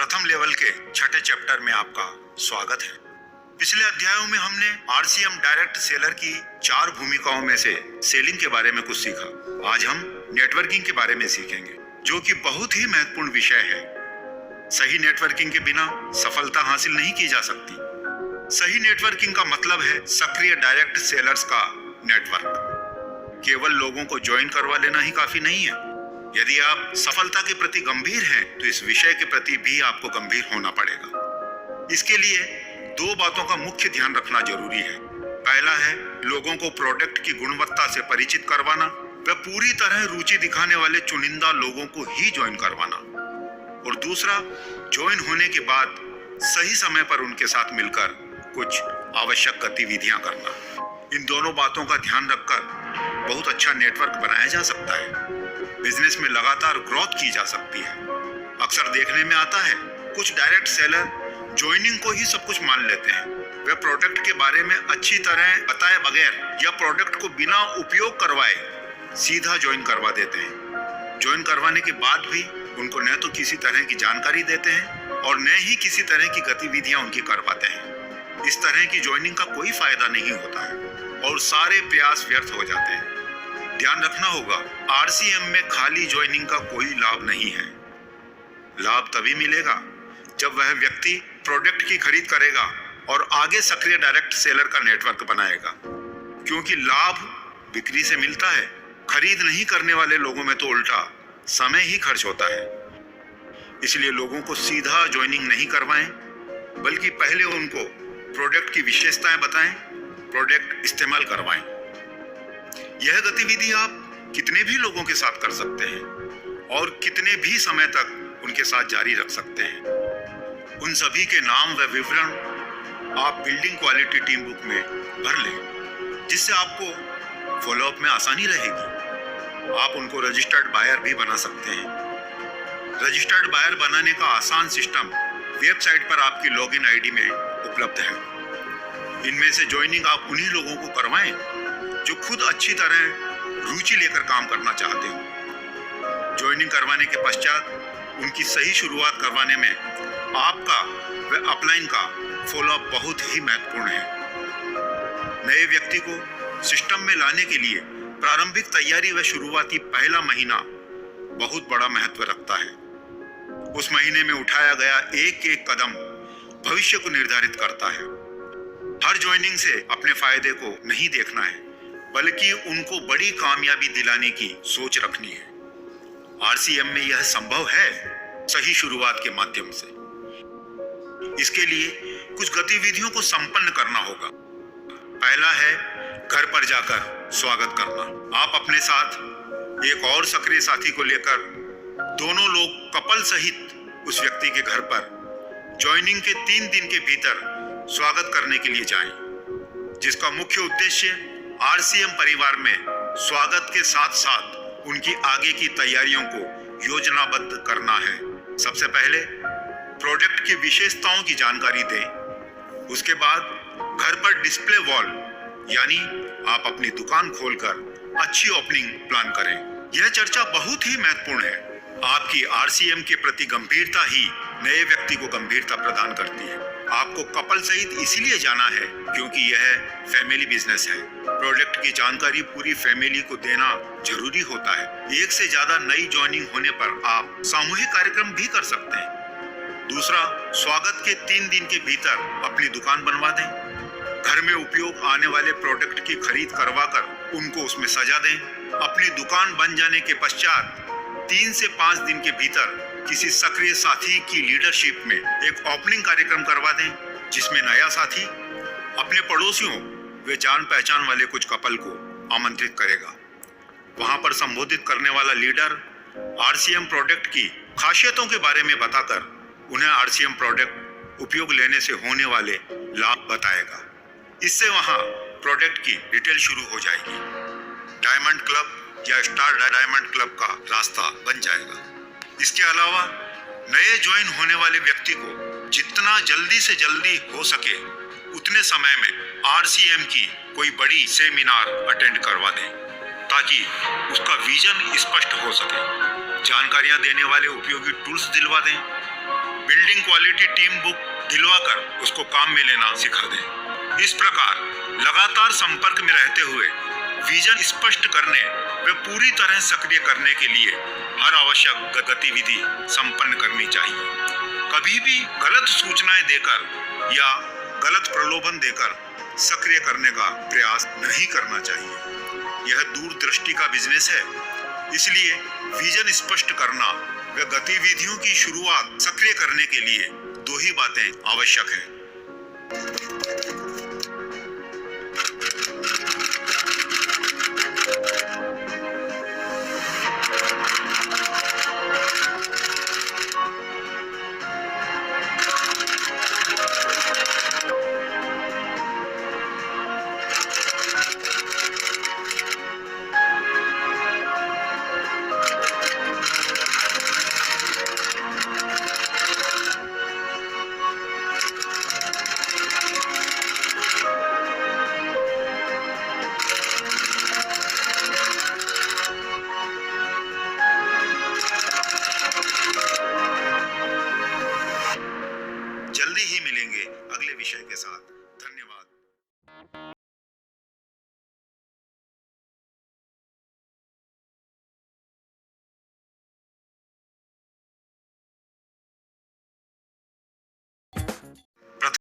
प्रथम लेवल के छठे चैप्टर में आपका स्वागत है। पिछले अध्यायों में हमने आरसीएम डायरेक्ट सेलर की 4 भूमिकाओं में से सेलिंग के बारे में कुछ सीखा। आज हम नेटवर्किंग के बारे में सीखेंगे, जो कि बहुत ही महत्वपूर्ण विषय है। सही नेटवर्किंग के बिना सफलता हासिल नहीं की जा सकती। सही नेटवर्किंग का मतलब है सक्रिय डायरेक्ट सेलर्स का नेटवर्क। केवल लोगों को ज्वाइन करवा लेना ही काफी नहीं है। यदि आप सफलता के प्रति गंभीर हैं, तो इस विषय के प्रति भी आपको गंभीर होना पड़ेगा। इसके लिए 2 बातों का मुख्य ध्यान रखना जरूरी है। पहला है लोगों को प्रोडक्ट की गुणवत्ता से परिचित करवाना व पूरी तरह रुचि दिखाने वाले चुनिंदा लोगों को ही ज्वाइन करवाना, और दूसरा ज्वाइन होने के बाद सही समय पर उनके साथ मिलकर कुछ आवश्यक गतिविधियां करना। इन दोनों बातों का ध्यान रखकर बहुत अच्छा नेटवर्क बनाया जा सकता है। बिजनेस में लगातार ग्रोथ की जा सकती है। अक्सर देखने में आता है कुछ डायरेक्ट सेलर ज्वाइनिंग को ही सब कुछ मान लेते हैं। वे प्रोडक्ट के बारे में अच्छी तरह बताए बगैर या प्रोडक्ट को बिना उपयोग करवाए सीधा ज्वाइन करवा देते हैं। ज्वाइन करवाने के बाद भी उनको न तो किसी तरह की जानकारी देते हैं और न ही किसी तरह की गतिविधियां उनकी करवाते हैं। इस तरह की ज्वाइनिंग का कोई फायदा नहीं होता है और सारे प्रयास व्यर्थ हो जाते हैं। ध्यान रखना होगा, आरसीएम में खाली ज्वाइनिंग का कोई लाभ नहीं है। लाभ तभी मिलेगा जब वह व्यक्ति प्रोडक्ट की खरीद करेगा और आगे सक्रिय डायरेक्ट सेलर का नेटवर्क बनाएगा, क्योंकि लाभ बिक्री से मिलता है। खरीद नहीं करने वाले लोगों में तो उल्टा समय ही खर्च होता है। इसलिए लोगों को सीधा ज्वाइनिंग नहीं करवाएं, बल्कि पहले उनको प्रोडक्ट की विशेषताएं बताएं, प्रोडक्ट इस्तेमाल करवाएं। यह गतिविधि आप कितने भी लोगों के साथ कर सकते हैं और कितने भी समय तक उनके साथ जारी रख सकते हैं। उन सभी के नाम व विवरण आप बिल्डिंग क्वालिटी टीम बुक में भर लें, जिससे आपको फॉलोअप में आसानी रहेगी। आप उनको रजिस्टर्ड बायर भी बना सकते हैं। रजिस्टर्ड बायर बनाने का आसान सिस्टम वेबसाइट पर आपकी लॉगिन आईडी में उपलब्ध है। इनमें से ज्वाइनिंग आप उन्हीं लोगों को करवाएं जो खुद अच्छी तरह रुचि लेकर काम करना चाहते हो। ज्वाइनिंग करवाने के पश्चात उनकी सही शुरुआत करवाने में आपका व अपलाइन का फॉलोअप बहुत ही महत्वपूर्ण है। नए व्यक्ति को सिस्टम में लाने के लिए प्रारंभिक तैयारी व शुरुआती पहला महीना बहुत बड़ा महत्व रखता है। उस महीने में उठाया गया एक एक कदम भविष्य को निर्धारित करता है। हर ज्वाइनिंग से अपने फायदे को नहीं देखना है, बल्कि उनको बड़ी कामयाबी दिलाने की सोच रखनी है। आरसीएम में यह संभव है सही शुरुआत के माध्यम से। इसके लिए कुछ गतिविधियों को संपन्न करना होगा। पहला है घर पर जाकर स्वागत करना। आप अपने साथ एक और सक्रिय साथी को लेकर दोनों लोग कपल सहित उस व्यक्ति के घर पर ज्वाइनिंग के 3 दिन के भीतर स्वागत करने के लिए जाएं, जिसका मुख्य उद्देश्य आरसीएम परिवार में स्वागत के साथ साथ उनकी आगे की तैयारियों को योजनाबद्ध करना है। सबसे पहले प्रोडक्ट की विशेषताओं की जानकारी दें। उसके बाद घर पर डिस्प्ले वॉल यानी आप अपनी दुकान खोलकर अच्छी ओपनिंग प्लान करें। यह चर्चा बहुत ही महत्वपूर्ण है। आपकी आरसीएम के प्रति गंभीरता ही नए व्यक्ति को गंभीरता प्रदान करती है। आपको कपल सहित इसीलिए जाना है क्योंकि यह फैमिली बिजनेस है। प्रोडक्ट की जानकारी पूरी फैमिली को देना जरूरी होता है। एक से ज्यादा नई ज्वाइनिंग होने पर आप सामूहिक कार्यक्रम भी कर सकते हैं। दूसरा, स्वागत के 3 दिन के भीतर अपनी दुकान बनवा दें। घर में उपयोग आने वाले प्रोडक्ट की खरीद करवाकर उनको उसमें सजा दें। अपनी दुकान बन जाने के पश्चात 3 से 5 दिन के भीतर किसी सक्रिय साथी की लीडरशिप में एक ओपनिंग कार्यक्रम करवा दें, जिसमें नया साथी अपने पड़ोसियों वे जान पहचान वाले कुछ कपल को आमंत्रित करेगा। वहां पर संबोधित करने वाला लीडर आरसीएम प्रोडक्ट की खासियतों के बारे में बताकर उन्हें आरसीएम प्रोडक्ट उपयोग लेने से होने वाले लाभ बताएगा। इससे वहां प्रोडक्ट की डिटेल शुरू हो जाएगी। डायमंड क्लब या स्टार डायमंड क्लब का रास्ता बन जाएगा। इसके अलावा नए ज्वाइन होने वाले व्यक्ति को जितना जल्दी से जल्दी हो सके उतने समय में आरसीएम की कोई बड़ी सेमिनार अटेंड करवा दें, ताकि उसका विजन स्पष्ट हो सके। जानकारियां देने वाले उपयोगी टूल्स दिलवा दें। बिल्डिंग क्वालिटी टीम बुक दिलवाकर उसको काम में लेना सिखा दें। इस प्रकार लगातार संपर्क में रहते हुए विजन स्पष्ट करने व पूरी तरह सक्रिय करने के लिए हर आवश्यक गतिविधि संपन्न करनी चाहिए। कभी भी गलत सूचनाएं देकर या गलत प्रलोभन देकर सक्रिय करने का प्रयास नहीं करना चाहिए। यह दूरदृष्टि का बिजनेस है, इसलिए विजन स्पष्ट करना व गतिविधियों की शुरुआत सक्रिय करने के लिए दो ही बातें आवश्यक है।